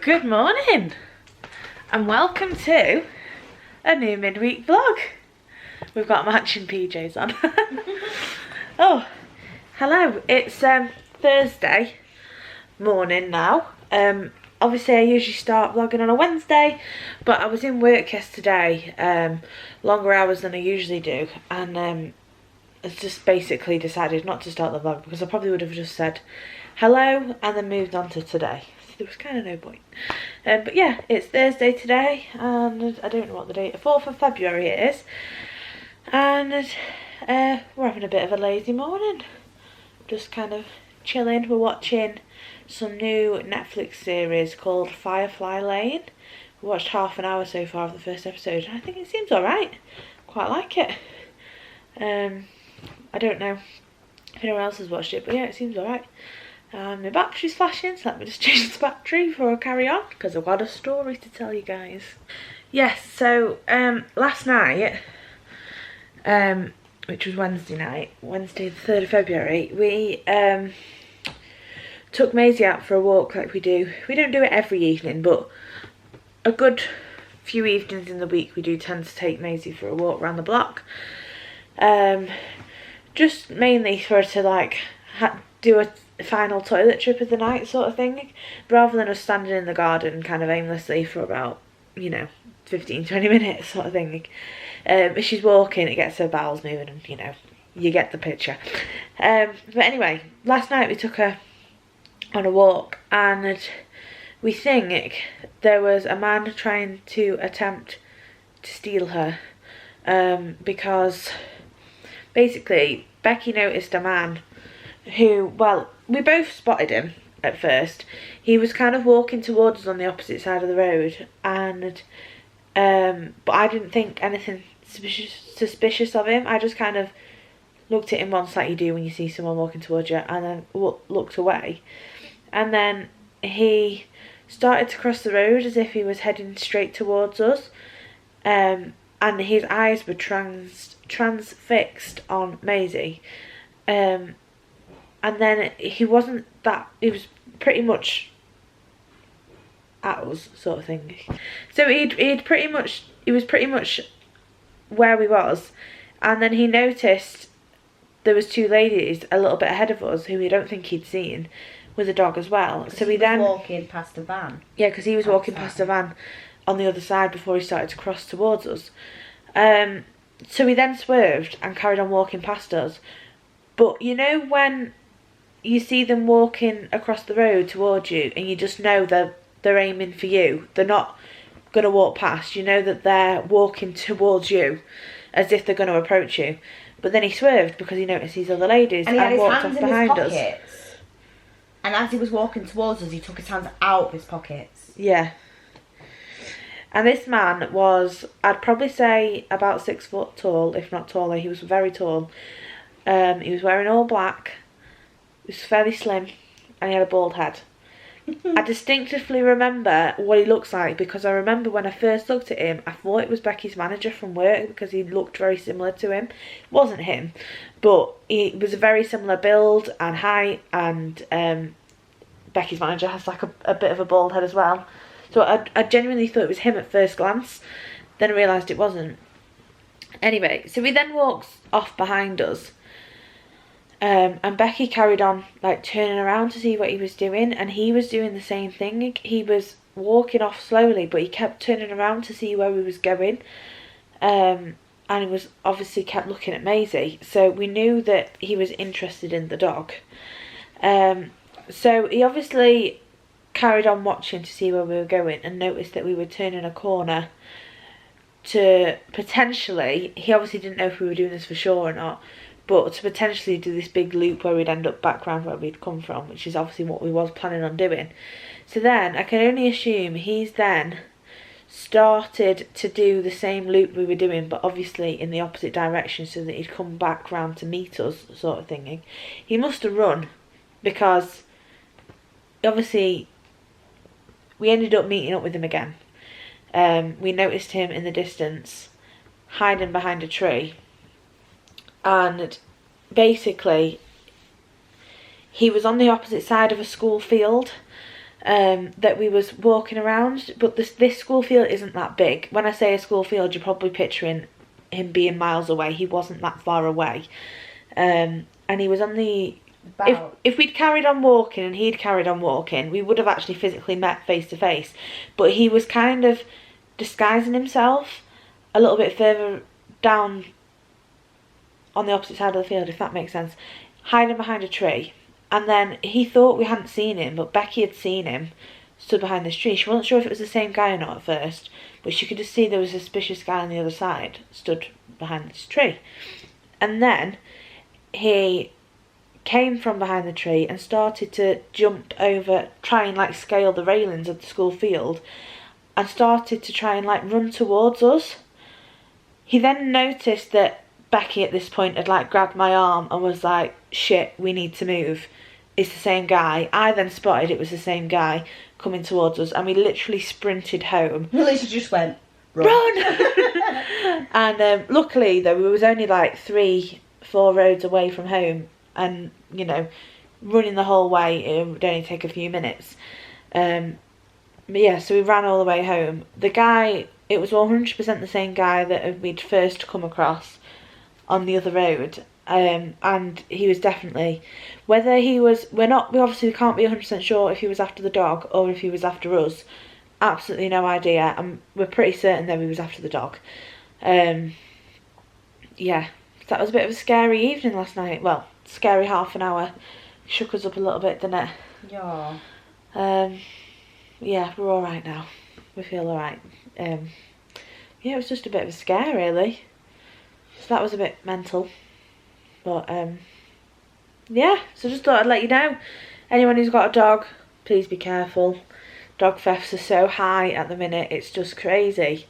Good morning and welcome to a new midweek vlog. We've got matching PJs on. Oh, hello, it's Thursday morning now. Obviously I usually start vlogging on a Wednesday, but I was in work yesterday, longer hours than I usually do, and I just basically decided not to start the vlog because I probably would have just said hello and then moved on to today. There was kind of no point. But yeah, it's Thursday today, and I don't know what the date, 4th of February it is. And we're having a bit of a lazy morning. Just kind of chilling. We're watching some new Netflix series called Firefly Lane. We watched half an hour so far of the first episode, and I think it seems alright. Quite like it. I don't know if anyone else has watched it, but yeah, it seems alright. My battery's flashing, so let me just change the battery before I carry on, because I've got a story to tell you guys. Yes, so last night, which was Wednesday night, Wednesday the 3rd of February, we took Maisie out for a walk like we do. We don't do it every evening, but a good few evenings in the week we do tend to take Maisie for a walk around the block. Just mainly for her to like do a final toilet trip of the night sort of thing, rather than us standing in the garden kind of aimlessly for about, 15-20 minutes sort of thing. If she's walking, it gets her bowels moving, and you get the picture. But anyway, last night we took her on a walk, and we think there was a man trying to attempt to steal her, because basically Becky noticed a man who, well, we both spotted him at first. He was kind of walking towards us on the opposite side of the road, and but I didn't think anything suspicious of him. I just kind of looked at him once, like you do when you see someone walking towards you, and then looked away. And then he started to cross the road as if he was heading straight towards us, and his eyes were transfixed on Maisie. And then he was pretty much at us sort of thing. So he was pretty much where we was, and then he noticed there was two ladies a little bit ahead of us who we don't think he'd seen, with a dog as well. So he then walking past a van. Yeah, because he was walking past a van on the other side before he started to cross towards us. So he then swerved and carried on walking past us. But when you see them walking across the road towards you, and you just know they're aiming for you, they're not going to walk past, you know that they're walking towards you as if they're going to approach you. But then he swerved because he noticed these other ladies and walked off behind us. And as he was walking towards us, he took his hands out of his pockets. Yeah. And this man was, I'd probably say, about 6 foot tall, if not taller. He was very tall. He was wearing all black. He was fairly slim, and he had a bald head. I distinctively remember what he looks like, because I remember when I first looked at him, I thought it was Becky's manager from work, because he looked very similar to him. It wasn't him, but he was a very similar build and height, and Becky's manager has like a bit of a bald head as well. So I genuinely thought it was him at first glance, then I realised it wasn't. Anyway, so he then walks off behind us. And Becky carried on like turning around to see what he was doing, and he was doing the same thing. He was walking off slowly, but he kept turning around to see where he was going, and he was obviously kept looking at Maisie, so we knew that he was interested in the dog. So he obviously carried on watching to see where we were going, and noticed that we were turning a corner to potentially, he obviously didn't know if we were doing this for sure or not, but to potentially do this big loop where we'd end up back round where we'd come from, which is obviously what we was planning on doing. So then, I can only assume he's then started to do the same loop we were doing, but obviously in the opposite direction, so that he'd come back round to meet us, sort of thinking. He must have run, because obviously we ended up meeting up with him again. We noticed him in the distance, hiding behind a tree. And basically he was on the opposite side of a school field, that we was walking around, but this school field isn't that big. When I say a school field, you're probably picturing him being miles away. He wasn't that far away, and he was on the... If we'd carried on walking and he'd carried on walking, we would have actually physically met face to face, but he was kind of disguising himself a little bit further down on the opposite side of the field, if that makes sense, hiding behind a tree. And then he thought we hadn't seen him, but Becky had seen him, stood behind this tree. She wasn't sure if it was the same guy or not at first, but she could just see there was a suspicious guy on the other side, stood behind this tree. And then he came from behind the tree and started to jump over, try and like scale the railings of the school field, and started to try and like run towards us. He then noticed that Becky at this point had like grabbed my arm and was like, shit, we need to move. It's the same guy. I then spotted it was the same guy coming towards us, and we literally sprinted home. You literally just went, run! And luckily though, we was only like 3-4 roads away from home, and you know, running the whole way it would only take a few minutes. But yeah, so we ran all the way home. The guy, it was 100% the same guy that we'd first come across on the other road, and he was definitely, whether he was, we obviously can't be 100% sure if he was after the dog or if he was after us. Absolutely no idea, and we're pretty certain that he was after the dog. Yeah, that was a bit of a scary evening last night. Well, scary half an hour. Shook us up a little bit, didn't it? Yeah. Yeah, we're all right now. We feel all right. Yeah, it was just a bit of a scare, really. So that was a bit mental. But, yeah, so just thought I'd let you know. Anyone who's got a dog, please be careful. Dog thefts are so high at the minute, it's just crazy.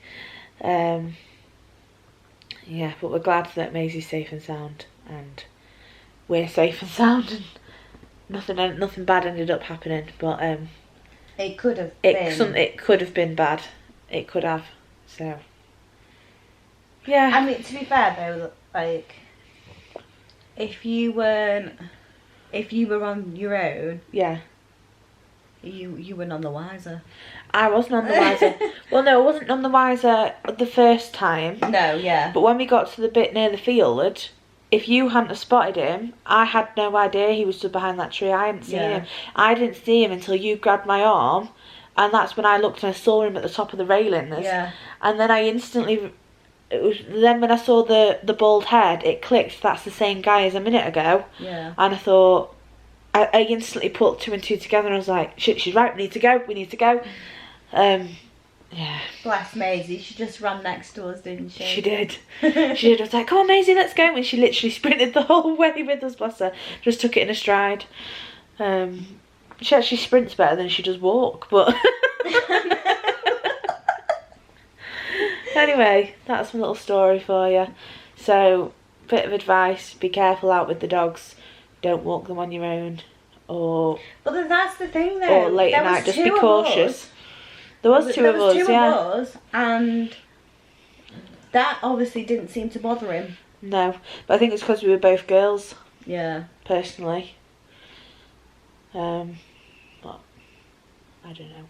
Yeah, but we're glad that Maisie's safe and sound, and we're safe and sound, and nothing bad ended up happening. But it could have been. It could have been bad. It could have. So yeah. I mean, to be fair though, like if you were on your own, yeah, you were none the wiser. I was none the wiser. Well, no, I wasn't none the wiser the first time. No, yeah. But when we got to the bit near the field, if you hadn't have spotted him, I had no idea he was stood behind that tree. I hadn't seen him. I didn't see him until you grabbed my arm, and that's when I looked and I saw him at the top of the railings. Yeah. And then I instantly, then when I saw the bald head, it clicked. That's the same guy as a minute ago. Yeah. And I thought, I instantly put 2 and 2 together, and I was like, shit, she's right. We need to go. Yeah. Bless Maisie, she just ran next to us, didn't she? She did. I was like, come on Maisie, let's go. And she literally sprinted the whole way with us, bless her. Just took it in a stride. She actually sprints better than she does walk, but anyway, that's my little story for you. So, bit of advice, be careful out with the dogs. Don't walk them on your own. But then that's the thing though. Or late at night, just be cautious. There was two of us, and that obviously didn't seem to bother him. No, but I think it's because we were both girls. Yeah. Personally. But I don't know.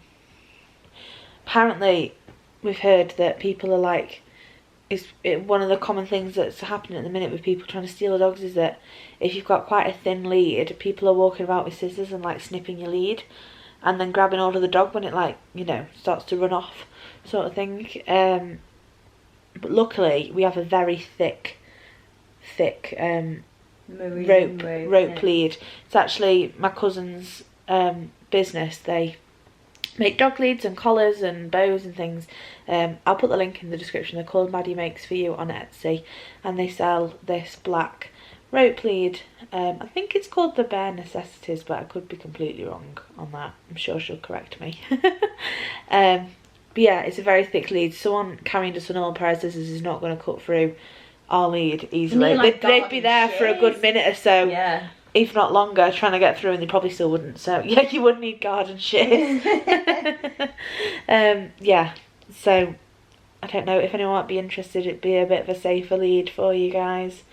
Apparently, we've heard that people are like, one of the common things that's happening at the minute with people trying to steal dogs is that if you've got quite a thin lead, people are walking about with scissors and like snipping your lead, and then grabbing hold of the dog when it, like, you know, starts to run off, sort of thing. But luckily we have a very thick rope lead. It's actually my cousin's business. They make dog leads and collars and bows and things. I'll put the link in the description. They're called Maddie Makes For You on Etsy, and they sell this black rope lead. I think it's called the Bare Necessities, but I could be completely wrong on that. I'm sure she'll correct me. But yeah, it's a very thick lead. Someone carrying just an old pair of scissors is not going to cut through our lead easily. They'd be there for a good minute or so, yeah, if not longer, trying to get through, and they probably still wouldn't. So yeah, you would need garden shears. Yeah, so I don't know if anyone might be interested. It'd be a bit of a safer lead for you guys.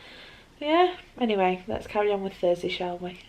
Yeah, anyway, let's carry on with Thursday, shall we?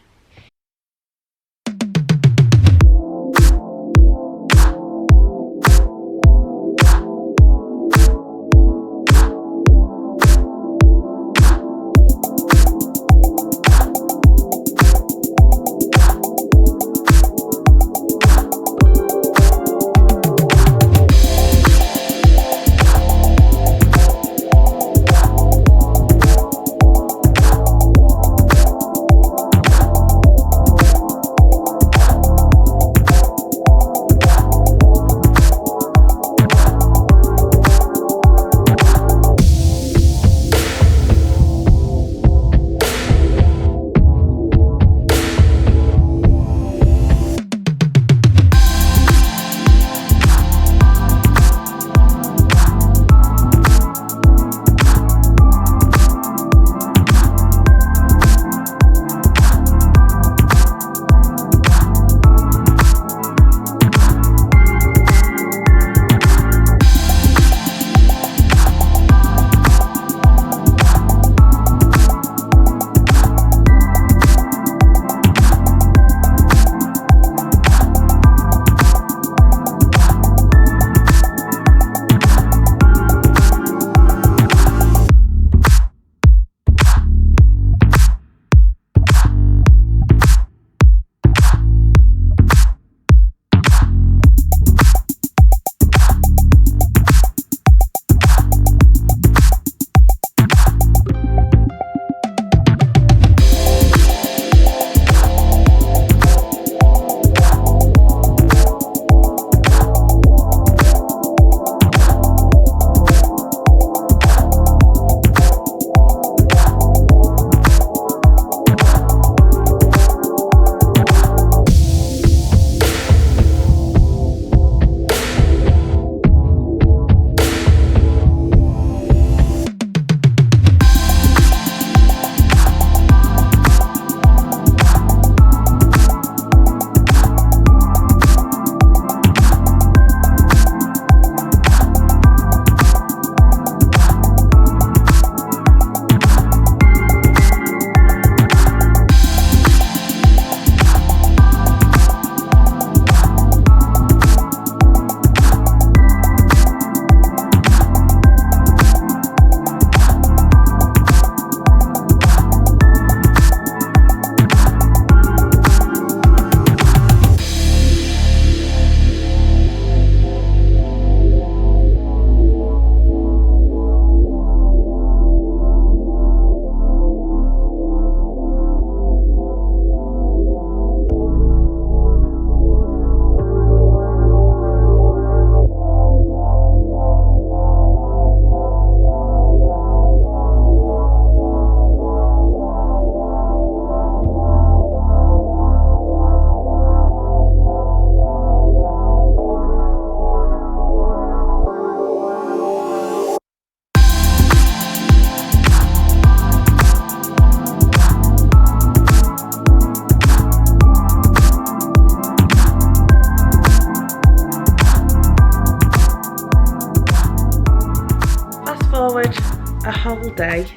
all day,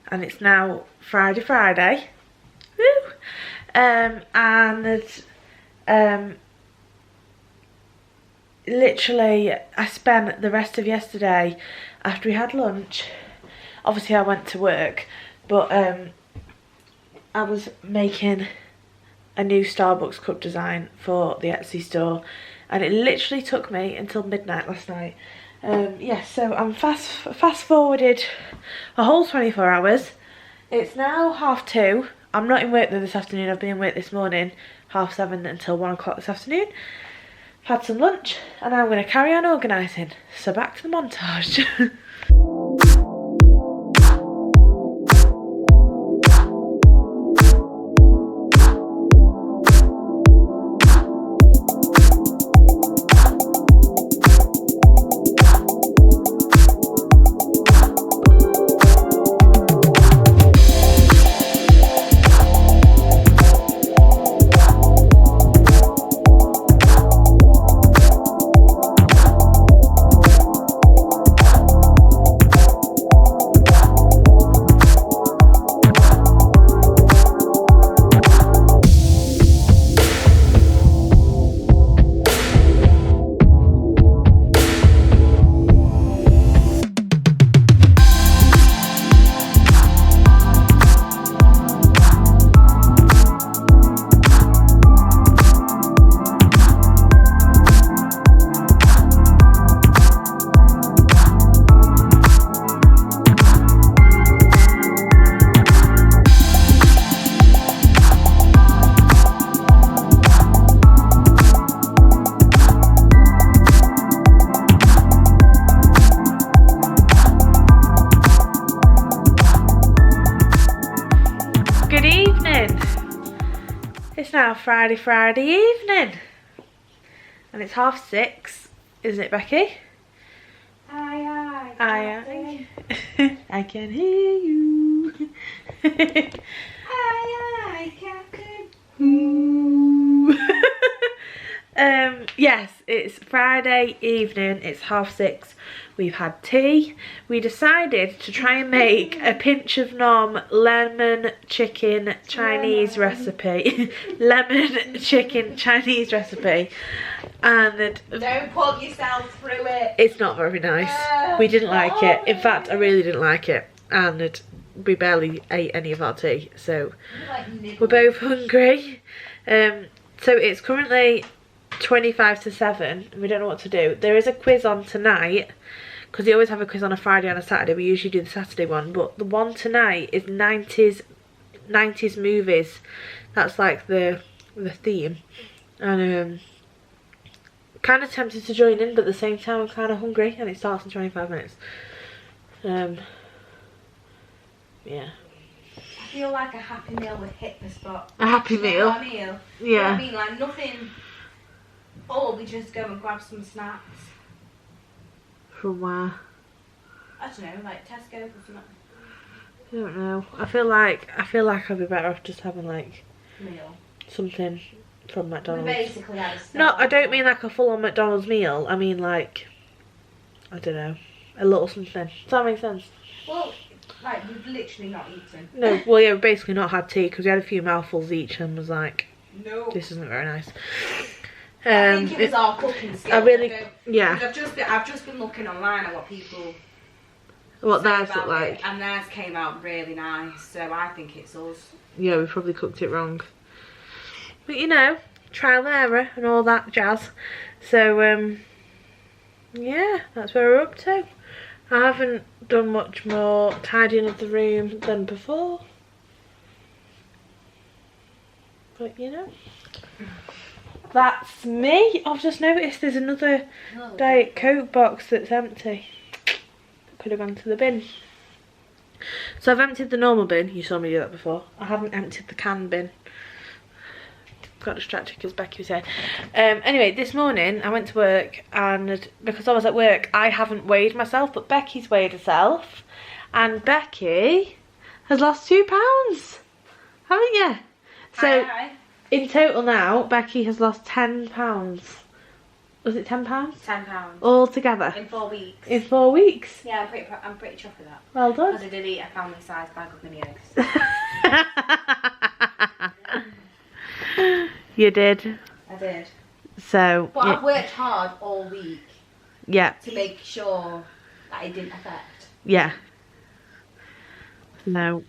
and it's now Friday. Woo! Literally I spent the rest of yesterday after we had lunch. Obviously I went to work, but I was making a new Starbucks cup design for the Etsy store, and it literally took me until midnight last night. So I'm fast forwarded a whole 24 hours. It's now 2:30. I'm not in work though this afternoon. I've been in work this morning 7:30 until 1 o'clock this afternoon. I've had some lunch and I'm going to carry on organising. So back to the montage. It's now Friday evening, and it's 6:30, isn't it, Becky? Aye. I can hear you. Aye, Captain. Yes, it's Friday evening. It's 6:30. We've had tea. We decided to try and make a pinch of nom lemon chicken Chinese recipe. Lemon chicken Chinese recipe. And don't put yourself through it. It's not very nice. We didn't like it. In fact, I really didn't like it. And we barely ate any of our tea. So we're both hungry. So it's currently 25 to 7. We don't know what to do. There is a quiz on tonight, because they always have a quiz on a Friday and a Saturday. We usually do the Saturday one, but the one tonight is 90s movies. That's like the theme. And kind of tempted to join in, but at the same time I'm kind of hungry, and it starts in 25 minutes. Yeah. I feel like a Happy Meal would hit the spot. A Happy Meal? A meal. Yeah. You know what I mean? Like nothing. Or we just go and grab some snacks. From where? I don't know, like Tesco or something. I don't know. I feel like I'd be better off just having like Meal. something from McDonald's. We basically had a snack. No, I don't mean like a full-on McDonald's meal. I mean like, I don't know, a little something. Does that make sense? Well, like we've literally not eaten. No, well yeah, we've basically not had tea because we had a few mouthfuls each and was like, no, this isn't very nice. I think it was our cooking skills. Yeah. I've just been looking online at what people. What theirs look like. And theirs came out really nice, so I think it's us. Yeah, we probably cooked it wrong. But you know, trial and error and all that jazz. So, yeah, that's where we're up to. I haven't done much more tidying of the room than before. But you know, that's me. I've just noticed there's another Diet Coke box that's empty. Could have gone to the bin. So I've emptied the normal bin. You saw me do that before. I haven't emptied the can bin. Got distracted because Becky was here. Anyway, this morning I went to work, and because I was at work I haven't weighed myself, but Becky's weighed herself, and Becky has lost £2, haven't you? So Hi. in total now Becky has lost £10. Was it £10? £10 All together? in 4 weeks. In 4 weeks? Yeah, I'm pretty chuffed with that. Well done. Because I did eat a family-sized bag of mini eggs. You did. I did. So. But I've worked hard all week. Yeah. To make sure that it didn't affect. Yeah. No.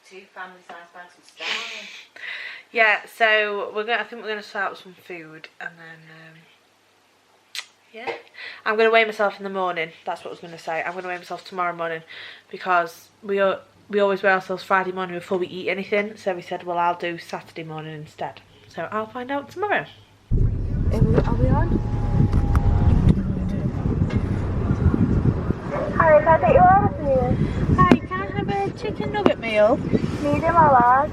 Two family-sized bags of stuff. Yeah, so I think we're gonna sort out some food and then yeah. I'm gonna weigh myself in the morning. That's what I was gonna say. I'm gonna weigh myself tomorrow morning because we always weigh ourselves Friday morning before we eat anything. So we said, well, I'll do Saturday morning instead. So I'll find out tomorrow. Are we on? Hi, can I take your order, please? Hi, can I have a chicken nugget meal? Medium or large?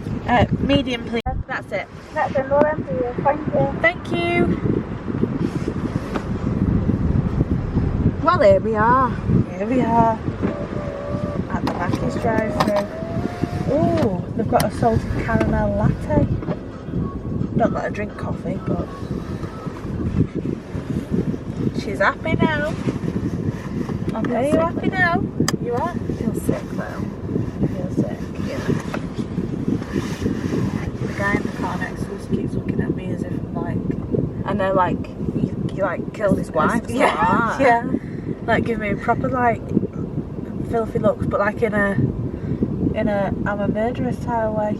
Medium, please. That's it. That's in then, please. Thank you. Thank you. Well, here we are. Here we are at the Mackey's drive-thru. Oh, they've got a salted caramel latte. Not that I drink coffee, but she's happy now. Are you happy now? You are? I feel sick though. You feel sick? Yeah. The guy in the car next to us keeps looking at me as if I'm like, I know, like, you like killed his wife. Yeah, yeah. Like give me proper like filthy looks, but like in a I'm a murderer style way.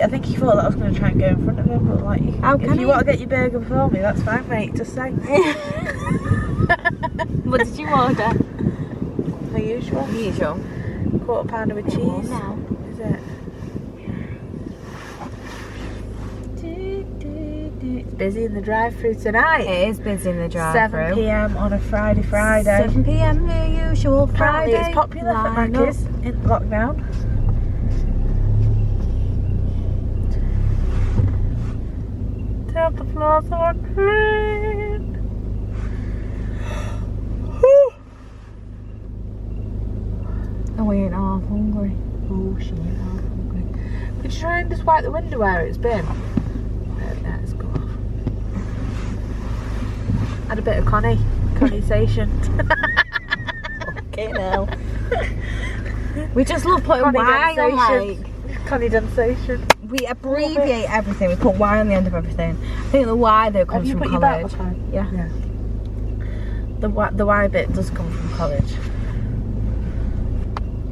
I think he thought that I was going to try and go in front of him, but like, if you want to get your burger before me, that's fine, mate. Just say. What did you order? The usual. The usual. Quarter pounder with cheese. Now. Is it? It's busy in the drive-thru tonight. It is busy in the drive-thru. 7 PM on a Friday. 7 PM, the usual Friday. Apparently it's popular for Mackey's in lockdown. Tell the floors are clean. Oh, we ain't half hungry. Oh, she ain't half hungry. Could you try and just wipe the window where it's been? Let's go off. Had a bit of condensation. Okay, now. We just love putting Y on, like. Condensation. We abbreviate everything. We put Y on the end of everything. I think the Y though comes from college. Yeah. The Y bit does come from college.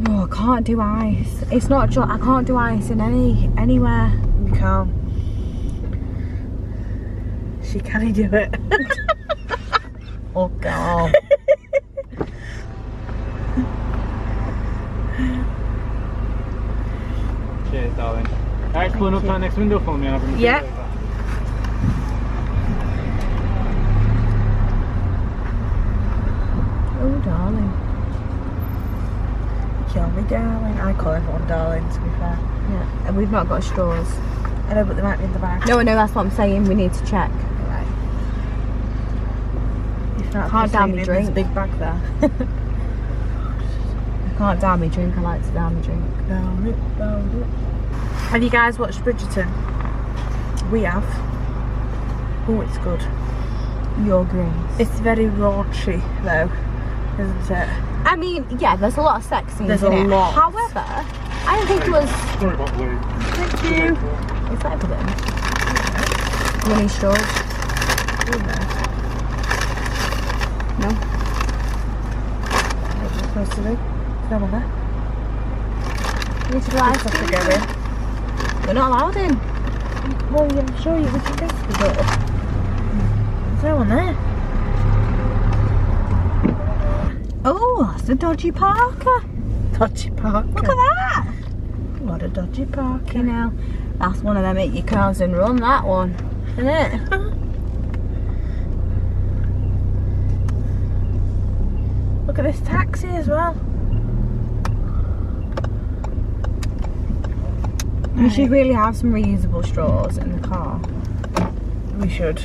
Oh, I can't do ice. It's not just, I can't do ice in anywhere. You can't. She can do it. Oh God. Cheers, darling. Alright, pulling up that next window for me and I'll bring Yeah. Oh, darling. Kill me, darling. I call everyone darling, to be fair. Yeah, and we've not got straws. I know, but they might be in the bag. No, that's what I'm saying. We need to check. Right. If not, Can't down me there's a drink. big bag there. I can't down me drink. I like to down me drink. Down it. Have you guys watched Bridgerton? We have. Oh, it's good. Your grace. It's very raunchy, though, isn't it? I mean, yeah, there's a lot of sex scenes There's in a it. lot. However, I don't think it was. Sorry about the wait. Thank you. Is that everything? Mini straws? No. What's it supposed to do? No one there. We need to do ice Have to cream. go in. We're not allowed in. Well, I'm sure you can go to the door. There's no one there. Oh, that's a dodgy Parker. Dodgy Parker. Look at that. What a dodgy Parker. You know, that's one of them make your cars and run, that one. Isn't it? Look at this taxi as well. We should really have some reusable straws in the car. We should.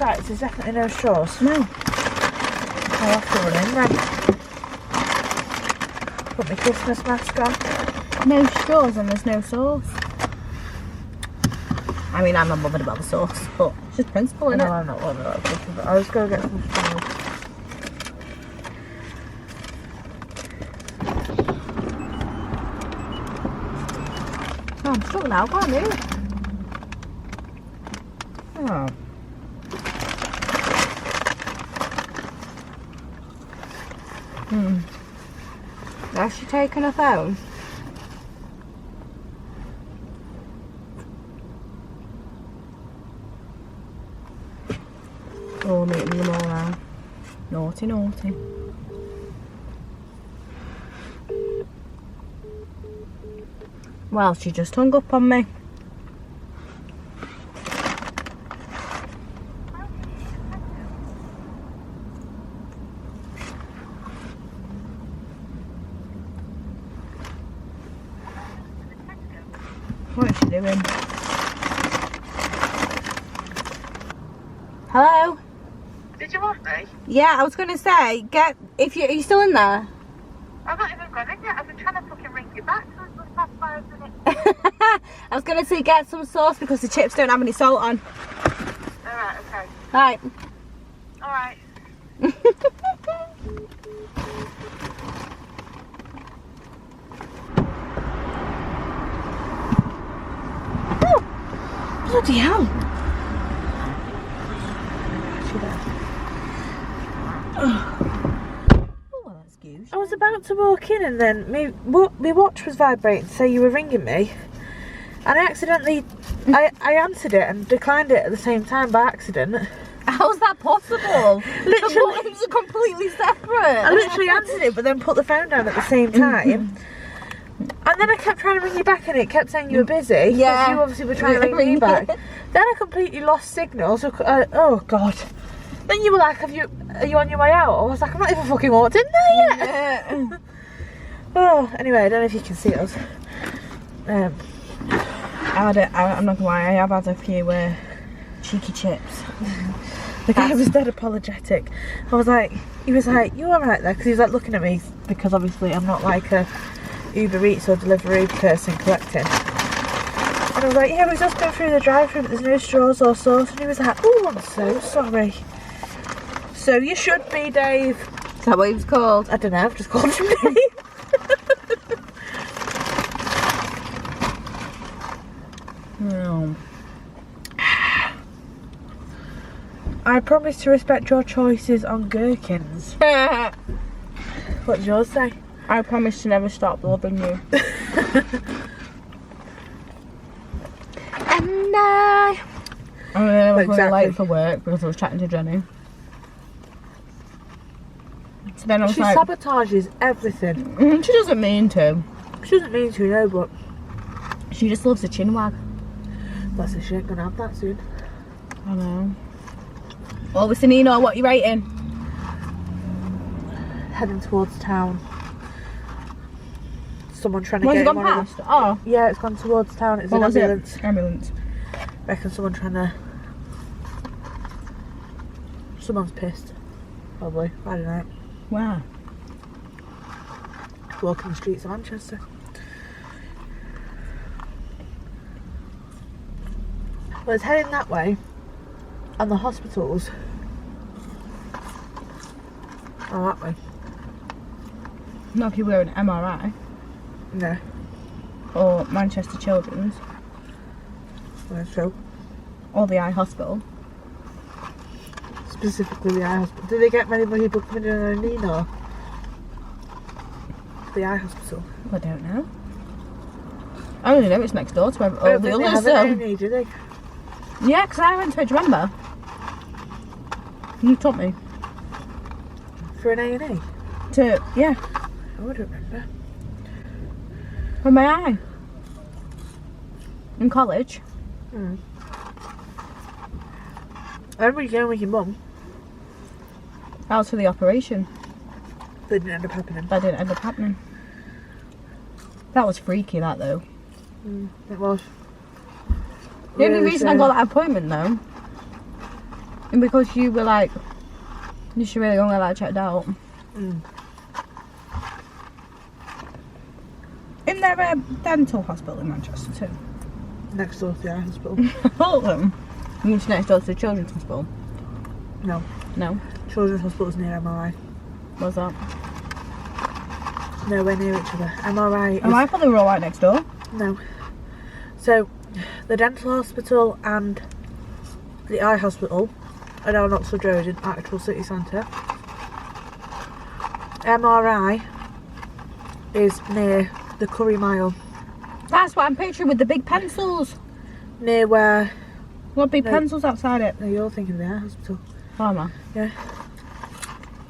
Right, so there's definitely no straws. No. I'll have to run in then. put my Christmas mask on. No straws and there's no sauce. I mean, I'm not bothered about the sauce, but it's just principle, isn't No, it? I'm not bothered about cooking, but I'll just go get some straws. Oh, I'm stuck now, can't move. Oh. Has she taken her phone? Oh, I'm eating them all now. Naughty, naughty. Well, she just hung up on me. What is she doing? Hello? Did you want me? Yeah, I was going to say, are you still in there? I've not even gone in yet. I've been trying to fucking ring you back for the past 5 minutes. I was going to say get some sauce because the chips don't have any salt on. Alright, okay. Right. Alright. Bloody hell. Oh, well, that's good. I was about to walk in and then my watch was vibrating to say you were ringing me. And I accidentally, I answered it and declined it at the same time by accident. How's that possible? Literally. The buttons are completely separate. I literally answered it but then put the phone down at the same time. And then I kept trying to ring you back and it kept saying you were busy. Yeah. Because you obviously were trying to ring me back. Then I completely lost signal. So, oh God. Then you were like, are you on your way out? I was like, I'm not even fucking walked in there yet. Yeah. Oh, anyway, I don't know if you can see us. I'm not gonna lie, I have had a few cheeky chips. The guy was dead apologetic. I was like, he was like, you alright there? Because he was like looking at me because obviously I'm not like a Uber Eats or delivery person collecting. And I was like, yeah, we've just been through the drive-thru but there's no straws or sauce. And he was like, oh, I'm so sorry. So you should be, Dave. Is that what he was called? I don't know, I've just called him Dave. No. I promise to respect your choices on gherkins. What did yours say? I promise to never stop loving you. And I was really Exactly. late for work because I was chatting to Jenny. So then I was She like, sabotages everything. she doesn't mean to. She doesn't mean to, no, but She just loves a chin wag. that's a shit. Gonna have that soon. I know. Well, listen, Nino, what you rating? Heading towards town. Someone trying to When's get it in gone one of past? Oh. the... Yeah, it's gone towards town. It's What an was ambulance. it? Ambulance. Reckon someone trying to... Someone's pissed. Probably. I don't know. Wow. Walking the streets of Manchester. Well, it's heading that way. And the hospitals are that way. Not if you were an MRI No. or Manchester Children's Well, so, or the Eye Hospital. specifically the eye hospital. Do they get many people coming in on a knee or? The eye hospital. I don't know. I only know it's next door to all I don't the think they others. have an So. A&E, do they? Yeah, because I went to it, do you remember? You taught me. For an A&E? Yeah, Oh, I don't remember. for my eye. In college. I remember you going with your mum. That was for the operation. That didn't end up happening. That didn't end up happening. That was freaky, that though. It was. The only Really reason I got that appointment though, and because you were like, you should really go and get that checked out. Isn't there a dental hospital in Manchester too? Next door to the eye hospital. Holton? You mean next door to the children's hospital? No. No. Children's hospital's near MRI. What's that? Nowhere near each other. MRI Oh, I thought they were all right next door. No. So, the dental hospital and the eye hospital are down Oxford Road in actual city centre. MRI is near the Curry Mile. That's what I'm picturing with the big pencils. Near where... What big No. pencils outside it? No, you're thinking of the eye hospital. Oh, am I? Yeah.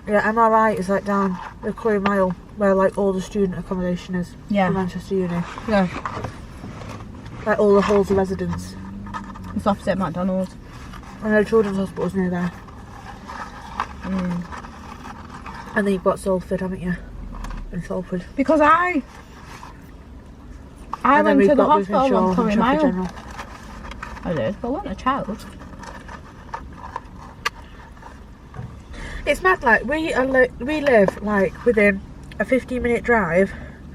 Yeah, MRI is like down the Curry Mile where like all the student accommodation is Yeah. for Manchester Uni. Yeah. Like all the halls of residence. It's opposite McDonald's. I know Children's Hospital's near there. And then you've got Salford, haven't you? In Salford. Because I And then went we've to the got Bootham hospital Shaw on and Curry Trafford Mile. General. I did, but I wasn't a child. It's mad, like, we live, like, within a 15-minute drive,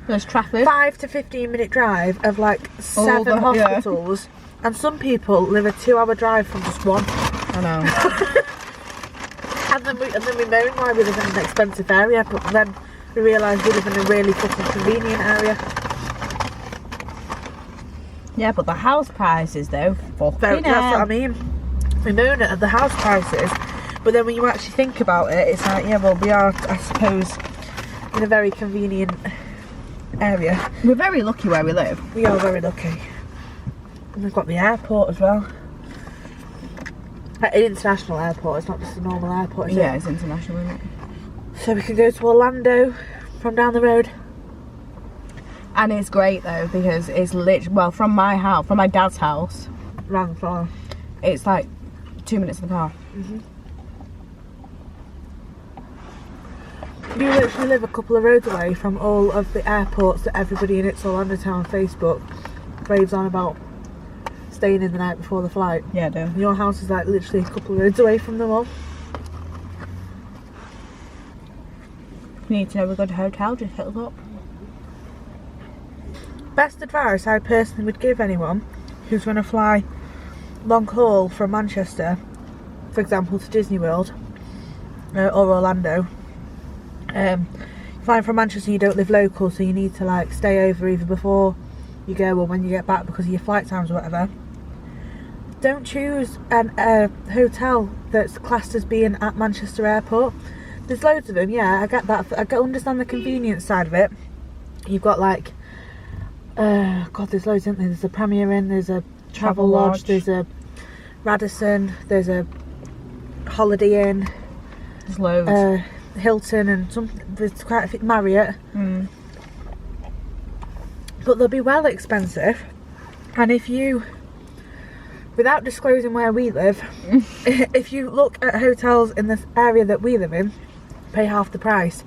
There's traffic. 5 to 15-minute drive of, like, 7 yeah. hospitals, and some people live a 2-hour drive from just one. I know. And then we moan why we live in an expensive area, but then we realise we live in a really fucking convenient area. Yeah, but the house prices though, fucking That's what I mean. We moan at the house prices, but then when you actually think about it, it's like, yeah, well, we are, I suppose, in a very convenient area. We're very lucky where we live. We are very lucky. And we've got the airport as well. Like an international airport, it's not just a normal airport, is Yeah, it? it's international, isn't it? So we can go to Orlando from down the road. And it's great though because it's well, from my house, from my dad's house, Wrong floor. it's like 2 minutes in the car. You literally live a couple of roads away from all of the airports that everybody in It's Orlando Town Facebook raves on about staying in the night before the flight. Yeah, I do. Your house is like literally a couple of roads away from them all. If you need to know a good hotel, just hit us up. Best advice I personally would give anyone who's going to fly long haul from Manchester, for example, to Disney World or Orlando. Flying from Manchester, you don't live local, so you need to like stay over either before you go or when you get back because of your flight times or whatever. Don't choose a hotel that's classed as being at Manchester Airport. There's loads of them, yeah, I get that. I understand the convenience side of it. You've got like God, there's loads, isn't there? There's a Premier Inn, there's a Travel Lodge, there's a Radisson, there's a Holiday Inn, There's loads. Hilton, and there's quite a few, Marriott. But they'll be well expensive. And if you, without disclosing where we live, if you look at hotels in this area that we live in, pay half the price,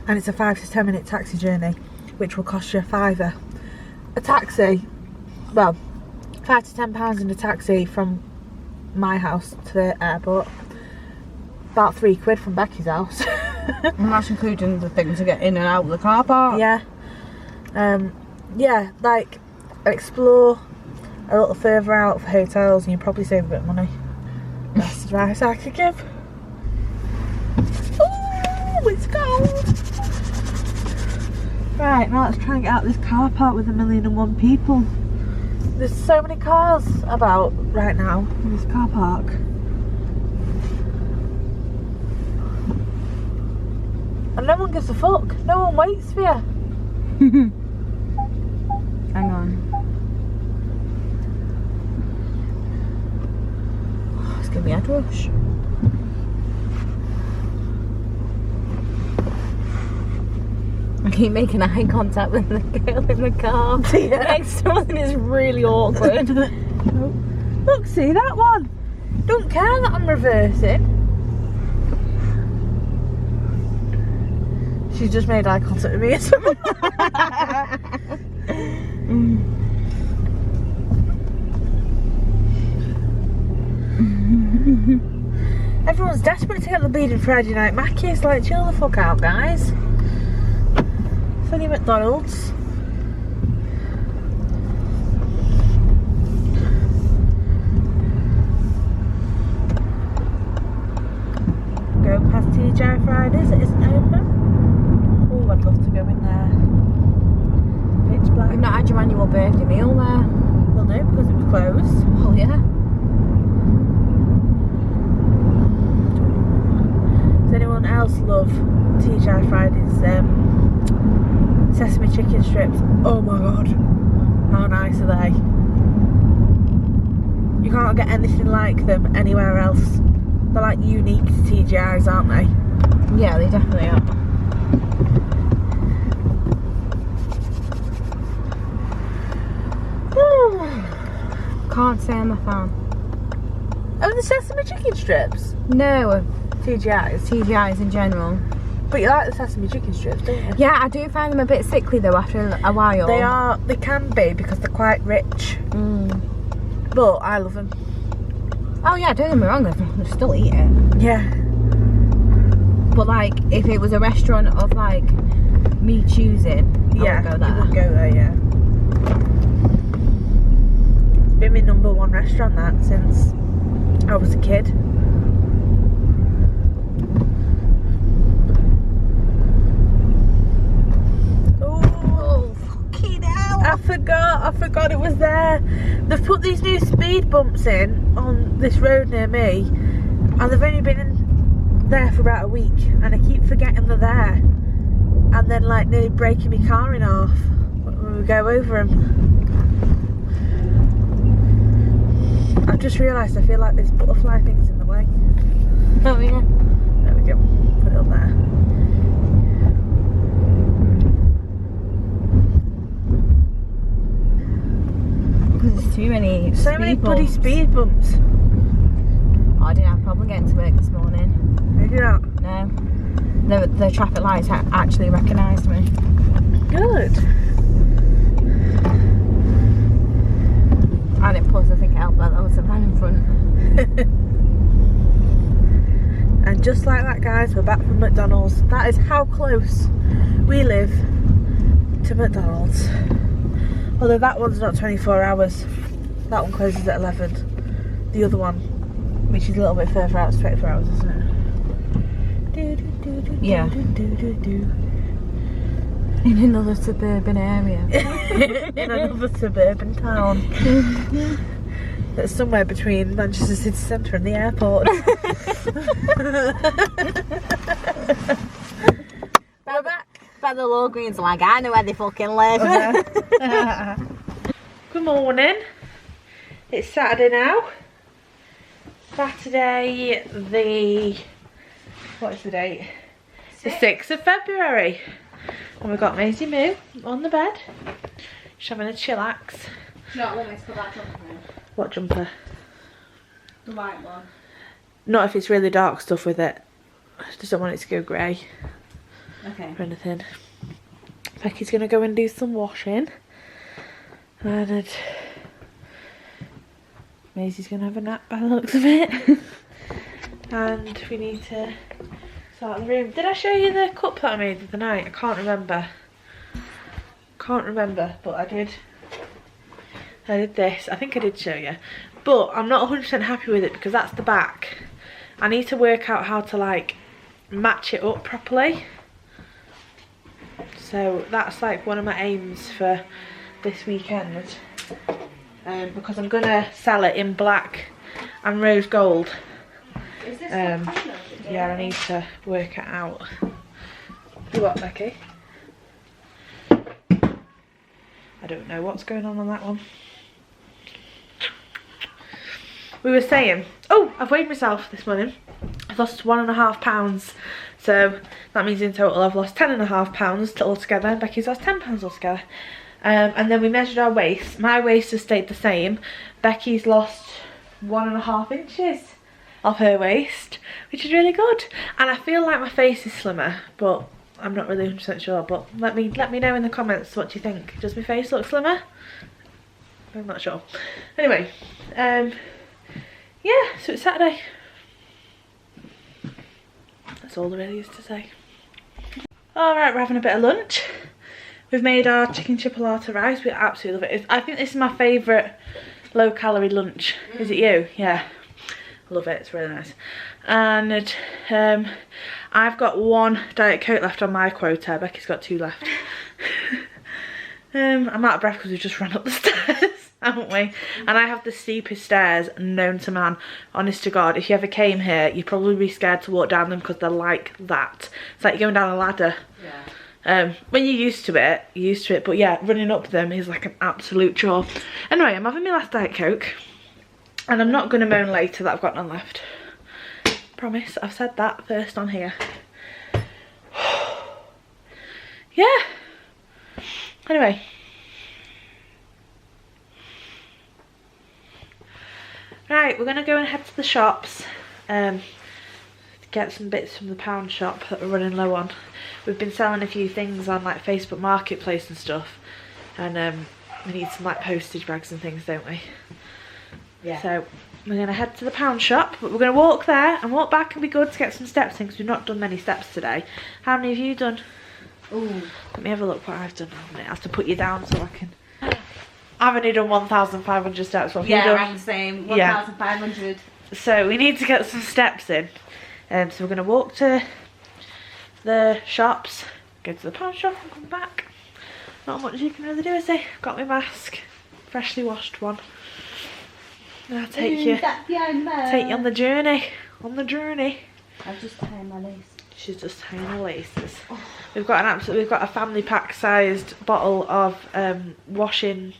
and it's a 5 to 10 minute taxi journey, which will cost you a £5. A taxi, well, £5 to £10 in a taxi from my house to the airport, about £3 from Becky's house. And that's including the thing to get in and out of the car park. Yeah. Yeah, like, explore a little further out for hotels and you probably save a bit of money. That's the advice I could give. Ooh, it's cold. Right, now let's try and get out of this car park with 1,000,001 people. There's so many cars about right now in this car park. And no one gives a fuck. No one waits for you. Hang on. Oh, it's giving me a head rush. I keep making eye contact with the girl in the car. Yeah. Next to us and it's really awkward. Look, see that one? Don't care that I'm reversing. She's just made eye contact with me as well. Everyone's desperate to get the bleeding Friday night Mackie. It's like, chill the fuck out, guys. Funny McDonald's. go past TGI Fridays. It isn't open. Oh, I'd love to go in there. Pitch black. We've not had your annual birthday meal there. Well, no, because it was closed. Oh yeah. Does anyone else love TGI Fridays sesame chicken strips? Oh my god, how nice are they? You can't get anything like them anywhere else. They're like unique to TGI's, aren't they? Yeah, they definitely are. Can't say I'm a fan. Oh, the sesame chicken strips? No, TGI's. TGI's in general. But you like the sesame chicken strips, don't you? Yeah, I do find them a bit sickly though after a while. They can be because they're quite rich. But I love them. Oh yeah, don't get me wrong, I'd still eat it. Yeah. But like, if it was a restaurant of like me choosing, I would go there. You would go there, yeah. It's been my #1 restaurant that since I was a kid. Oh, fucking hell. I forgot it was there. They've put these new speed bumps in on this road near me, and they've only been in there for about a week, and I keep forgetting they're there, and then like nearly breaking my car in half when we go over them. I've just realised I feel like this butterfly thing's in the way. Oh yeah. There we go. Put it up there. There's too many So many bloody speed bumps. Oh, I didn't have a problem getting to work this morning. Maybe not. No. The traffic lights actually recognised me. Good. And plus I think it helped that there was a van in front. And just like that, guys, we're back from McDonald's. That is how close we live to McDonald's. Although that one's not 24 hours. That one closes at 11. The other one, which is a little bit further out, is 24 hours, isn't it? Yeah. In another suburban area. In another suburban town. That's somewhere between Manchester City Centre and the airport. We're back. But the Low Green's like, I know where they fucking live. Good morning. It's Saturday now. Saturday what is the date? The 6th of February. And we've got Maisie Moo on the bed. She's having a chillax. Not let me put that jumper in. What jumper? The white one. Not if it's really dark stuff with it. I just don't want it to go grey. Okay. Or anything. Becky's gonna go and do some washing. And Maisie's gonna have a nap by the looks of it. And we need to sort the room. Did I show you the cup that I made the other night? I can't remember. But I did. I did this. I think I did show you. But I'm not 100% happy with it because that's the back. I need to work out how to like match it up properly. So that's like one of my aims for this weekend. Because I'm gonna sell it in black and rose gold. Is this yeah, I need to work it out. You what, Becky? I don't know what's going on that one. We were saying, oh, I've weighed myself this morning. I've lost 1.5 pounds. So that means in total I've lost 10.5 pounds altogether. Becky's lost 10 pounds altogether. And then we measured our waist. My waist has stayed the same. Becky's lost 1.5 inches of her waist, which is really good. And I feel like my face is slimmer, but I'm not really 100% sure. But let me know in the comments what you think. Does my face look slimmer? I'm not sure. Anyway, yeah, so it's Saturday. That's all there really is to say. Alright, we're having a bit of lunch. We've made our chicken chipolata rice. We absolutely love it. I think this is my favourite low calorie lunch. Is it you? Yeah. Love it, it's really nice. And I've got 1 Diet Coke left on my quota. Becky's got 2 left. I'm out of breath because we've just run up the stairs, haven't we? And I have the steepest stairs known to man. Honest to God, if you ever came here, you'd probably be scared to walk down them because they're like that. It's like going down a ladder. Yeah. When you're used to it, but yeah, running up them is like an absolute chore. Anyway, I'm having my last Diet Coke. And I'm not going to moan later that I've got none left. Promise, I've said that first on here. Yeah. Anyway. Right, we're going to go and head to the shops. Get some bits from the pound shop that we're running low on. We've been selling a few things on like Facebook Marketplace and stuff. And we need some like postage bags and things, don't we? Yeah. So we're going to head to the pound shop, but we're going to walk there and walk back and be good to get some steps in because we've not done many steps today. How many have you done? Ooh. Let me have a look what I've done. I have to put you down so I can... I've only done 1,500 steps. What have you done? I'm the same. 1,500. Yeah. So we need to get some steps in. So we're going to walk to the shops, go to the pound shop and come back. Not much you can really do, is there? Got my mask. Freshly washed one. I'll take you on the journey. I've just tied my lace. She's just tying her laces. Oh. We've got a family pack sized bottle of washing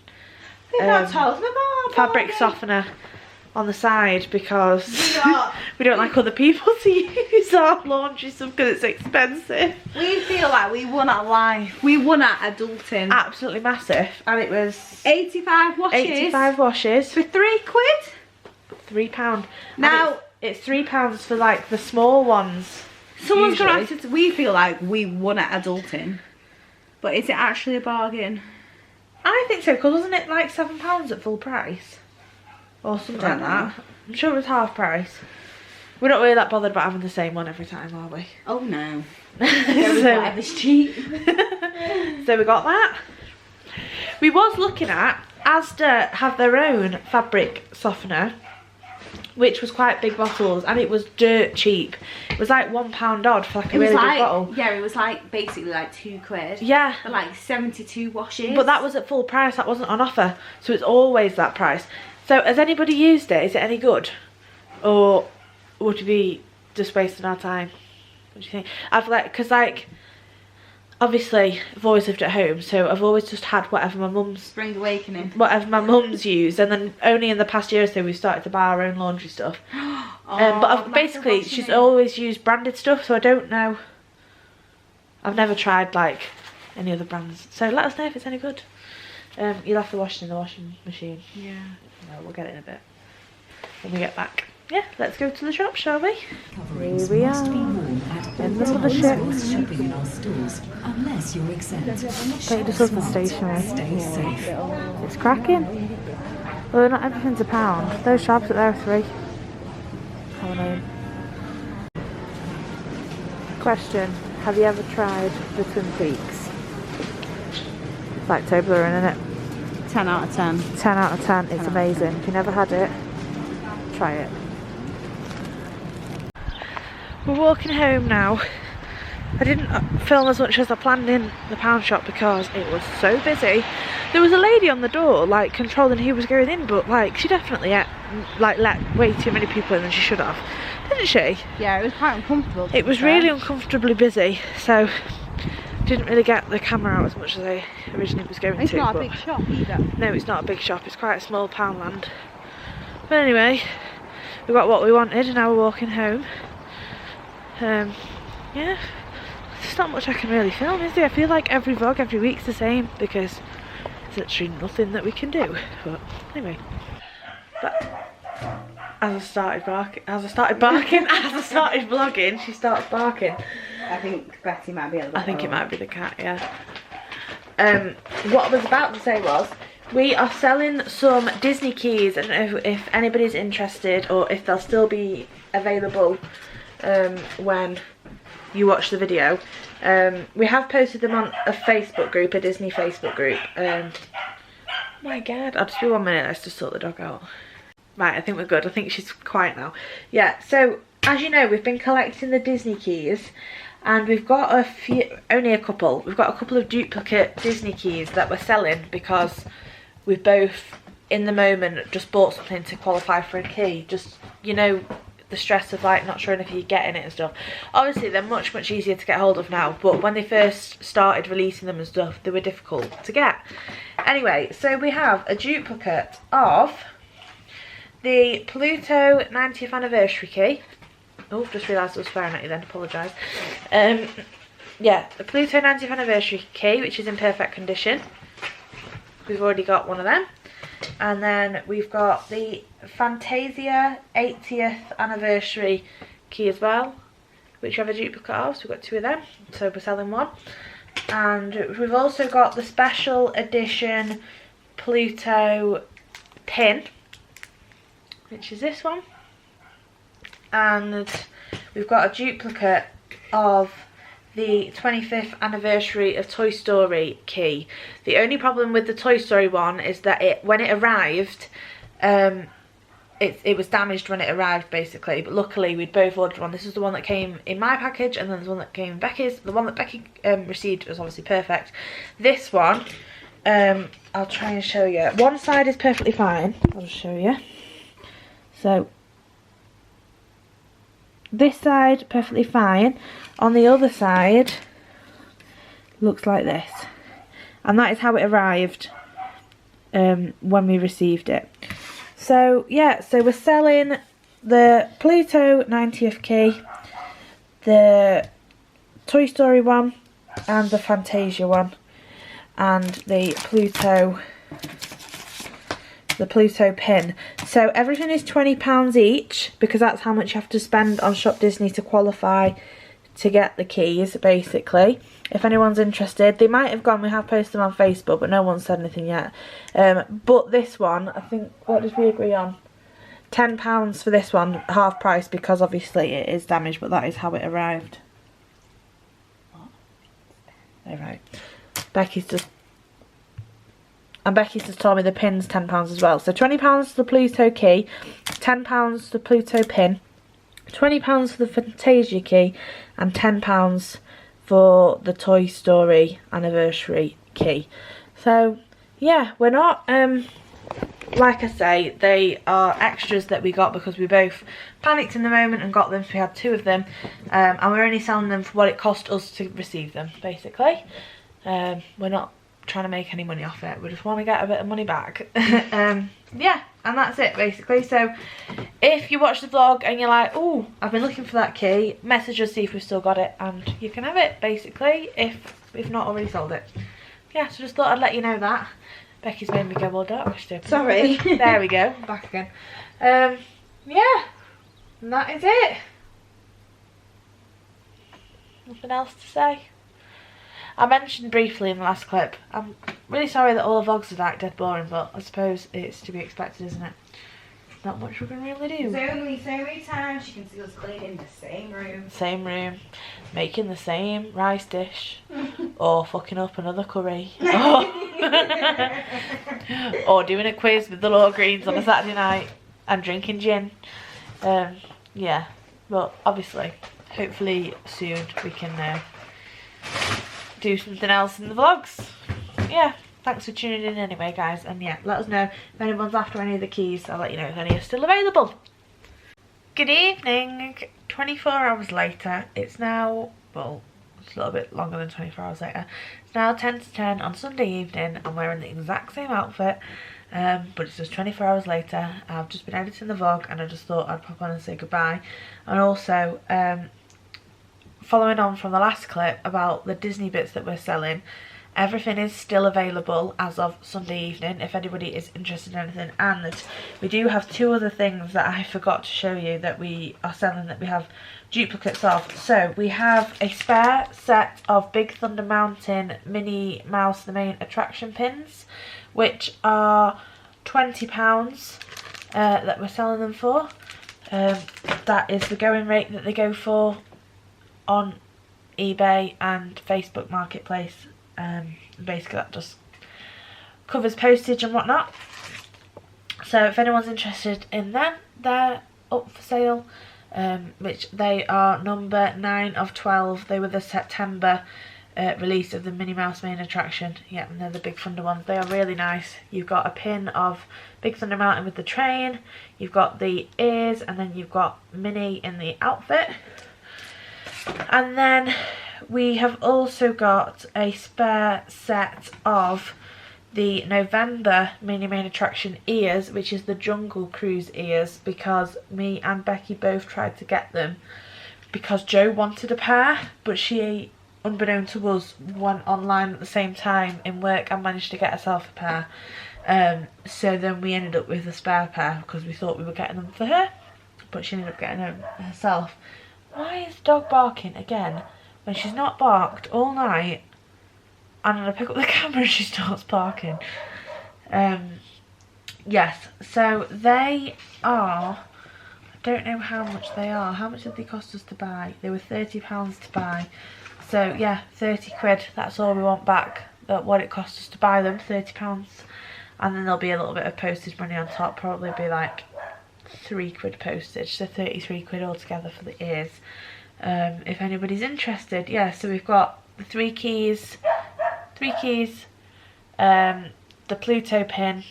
fabric softener on the side because we don't like other people to use our laundry stuff because it's expensive. We feel like we won at life. We won at adulting. Absolutely massive. And it was 85 washes. 85 washes. For £3. £3. Now it's £3 for like the small ones. Someone's gonna ask us, we feel like we won at adulting. But is it actually a bargain? I think so, because wasn't it like £7 at full price? Or something like that. I'm sure it was half price. We're not really that bothered about having the same one every time, are we? Oh no. Whatever's cheap. So we got that. We was looking at Asda have their own fabric softener, which was quite big bottles, and it was dirt cheap. It was like £1 odd for like a really big bottle. Yeah, it was like basically like £2. Yeah. For like 72 washes. But that was at full price, that wasn't on offer. So it's always that price. So has anybody used it? Is it any good? Or would we be just wasting our time? What do you think? I've like, because like, obviously I've always lived at home, so I've always just had whatever my mum's... Spring awakening. Whatever my mum's used, and then only in the past year or so we've started to buy our own laundry stuff. But basically she's always used branded stuff, so I don't know. I've never tried like any other brands. So let us know if it's any good. You'll have to wash it in the washing machine. Yeah. No, we'll get it in a bit when we get back. Yeah, let's go to the shop, shall we? Here we are. In the mothership. Shopping in our stores, unless you're exempt. Don't just look at the stationery. Stay safe. It's cracking. Well, not everything's £1. Those shops are there are £3. How annoying. Question: have you ever tried the Twin Peaks? It's like Toblerone, isn't it? 10 out of 10. 10 out of 10. It's amazing. If you never had it, try it. We're walking home now. I didn't film as much as I planned in the pound shop because it was so busy. There was a lady on the door like controlling who was going in, but like she definitely let way too many people in than she should have, didn't she? Yeah, it was quite uncomfortable. It was really uncomfortably busy, so didn't really get the camera out as much as I originally was going to. It's not a big shop either. No, it's not a big shop. It's quite a small Poundland. But anyway, we got what we wanted and now we're walking home. Yeah, there's not much I can really film, is there? I feel like every vlog every week's the same because there's literally nothing that we can do. But anyway, as I started vlogging, she starts barking. I think Betty might be a little bit. I think it might be the cat, yeah. What I was about to say was, we are selling some Disney keys. I don't know if anybody's interested or if they'll still be available when you watch the video. We have posted them on a Facebook group, a Disney Facebook group. Oh my god, I'll just be 1 minute, let's just sort the dog out. Right, I think we're good. I think she's quiet now. Yeah, so as you know, we've been collecting the Disney keys, and we've got a few, only a couple. We've got a couple of duplicate Disney keys that we're selling because we've both, in the moment, just bought something to qualify for a key. Just, you know, the stress of like not sure if you're getting it and stuff. Obviously, they're much easier to get hold of now, but when they first started releasing them and stuff, they were difficult to get. Anyway, so we have a duplicate of the Pluto 90th anniversary key. Oh, just realised I was firing at you then, apologise. Yeah, the Pluto 90th anniversary key, which is in perfect condition. We've already got one of them. And then we've got the Fantasia 80th anniversary key as well, which we have a duplicate of, so we've got two of them, so we're selling one. And we've also got the special edition Pluto pin, which is this one, and we've got a duplicate of the 25th anniversary of Toy Story key. The only problem with the Toy Story one is that when it arrived, it was damaged when it arrived basically, but luckily we'd both ordered one. This is the one that came in my package, and then there's one that came in Becky's. The one that Becky received was obviously perfect. This one, I'll try and show you. One side is perfectly fine. I'll show you. So this side perfectly fine. On the other side looks like this, and that is how it arrived when we received it. So yeah, so we're selling the Pluto 90th key, the Toy Story one, and the Fantasia one, and the Pluto pin. So everything is £20 each, because that's how much you have to spend on Shop Disney to qualify to get the keys, basically. If anyone's interested, they might have gone, we have posted them on Facebook, but no one's said anything yet. But this one, I think, what did we agree on? £10 for this one, half price, because obviously it is damaged, but that is how it arrived. Alright. Becky's just told me the pin's £10 as well. So £20 for the Pluto key, £10 for the Pluto pin, £20 for the Fantasia key, and £10 for the Toy Story anniversary key. So yeah, we're not, like I say, they are extras that we got because we both panicked in the moment and got them, so we had two of them, and we're only selling them for what it cost us to receive them, basically. We're not trying to make any money off it, we just want to get a bit of money back. Yeah, and that's it basically. So if you watch the vlog and you're like, oh, I've been looking for that key, message us, see if we've still got it, and you can have it basically if we've not already sold it. Yeah, so just thought I'd let you know that. Becky's made me go, well, don't wish to. Sorry. There we go, back again. Yeah, and that is it. Nothing else to say. I mentioned briefly in the last clip, I'm really sorry that all the vlogs are like dead boring, but I suppose it's to be expected, isn't it? Not much we can really do. There's only so many times you can see us cleaning the same room. Same room, making the same rice dish, or fucking up another curry, or doing a quiz with the Law Greens on a Saturday night, and drinking gin. Yeah, but obviously, hopefully soon we can do something else in the vlogs. Yeah, thanks for tuning in anyway, guys, and yeah, let us know if anyone's after any of the keys. I'll let you know if any are still available. Good evening. 24 hours later. It's now, well, it's a little bit longer than 24 hours later. It's now 10 to 10 on Sunday evening. I'm wearing the exact same outfit, but it's just 24 hours later. I've just been editing the vlog and I just thought I'd pop on and say goodbye. And also, following on from the last clip about the Disney bits that we're selling, everything is still available as of Sunday evening if anybody is interested in anything, and we do have two other things that I forgot to show you that we are selling that we have duplicates of. So we have a spare set of Big Thunder Mountain Minnie Mouse the Main Attraction pins, which are £20 that we're selling them for. That is the going rate that they go for on eBay and Facebook Marketplace. Basically that just covers postage and whatnot. So if anyone's interested in them, they're up for sale. Which they are number 9 of 12. They were the September release of the Minnie Mouse main attraction. Yeah, and they're the Big Thunder ones. They are really nice. You've got a pin of Big Thunder Mountain with the train, you've got the ears, and then you've got Minnie in the outfit. And then we have also got a spare set of the November Minnie main attraction ears, which is the Jungle Cruise ears, because me and Becky both tried to get them because Jo wanted a pair, but she, unbeknown to us, went online at the same time in work and managed to get herself a pair. So then we ended up with a spare pair because we thought we were getting them for her, but she ended up getting them herself. Why is the dog barking again when she's not barked all night? And then I pick up the camera and she starts barking. Yes, so they are, I don't know how much they are. How much did they cost us to buy? They were £30 to buy. So yeah, 30 quid, that's all we want back. What it cost us to buy them, £30. And then there'll be a little bit of postage money on top, probably be like 3 quid postage, so 33 quid altogether for the ears. If anybody's interested, yeah, so we've got the 3 keys, the Pluto pin,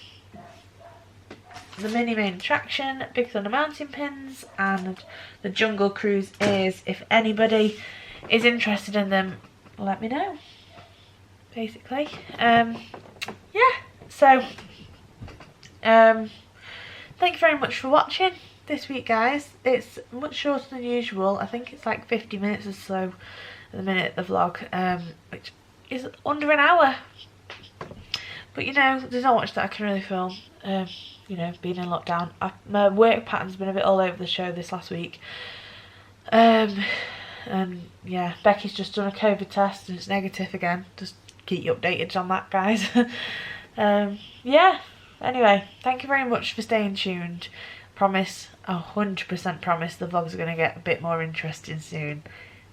the Minnie main attraction, Big Thunder Mountain pins, and the Jungle Cruise ears. If anybody is interested in them, let me know, basically. Yeah, so thank you very much for watching this week, guys. It's much shorter than usual. I think it's like 50 minutes or so at the minute, the vlog, which is under an hour. But you know, there's not much that I can really film, you know, being in lockdown. My work pattern's been a bit all over the show this last week. And yeah, Becky's just done a COVID test and it's negative again. Just keep you updated on that, guys. Yeah, anyway, thank you very much for staying tuned. Promise, 100% promise, the vlogs are going to get a bit more interesting soon,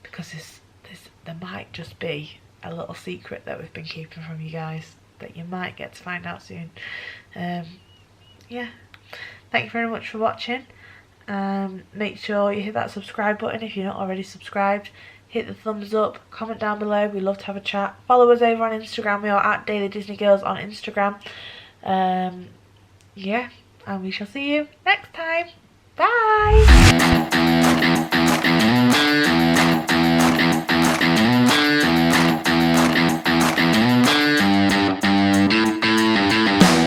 because there might just be a little secret that we've been keeping from you guys that you might get to find out soon. Yeah, thank you very much for watching. Make sure you hit that subscribe button if you're not already subscribed. Hit the thumbs up, comment down below, we love to have a chat. Follow us over on Instagram, we are at Daily Disney Girls on Instagram. Yeah, and we shall see you next time. Bye!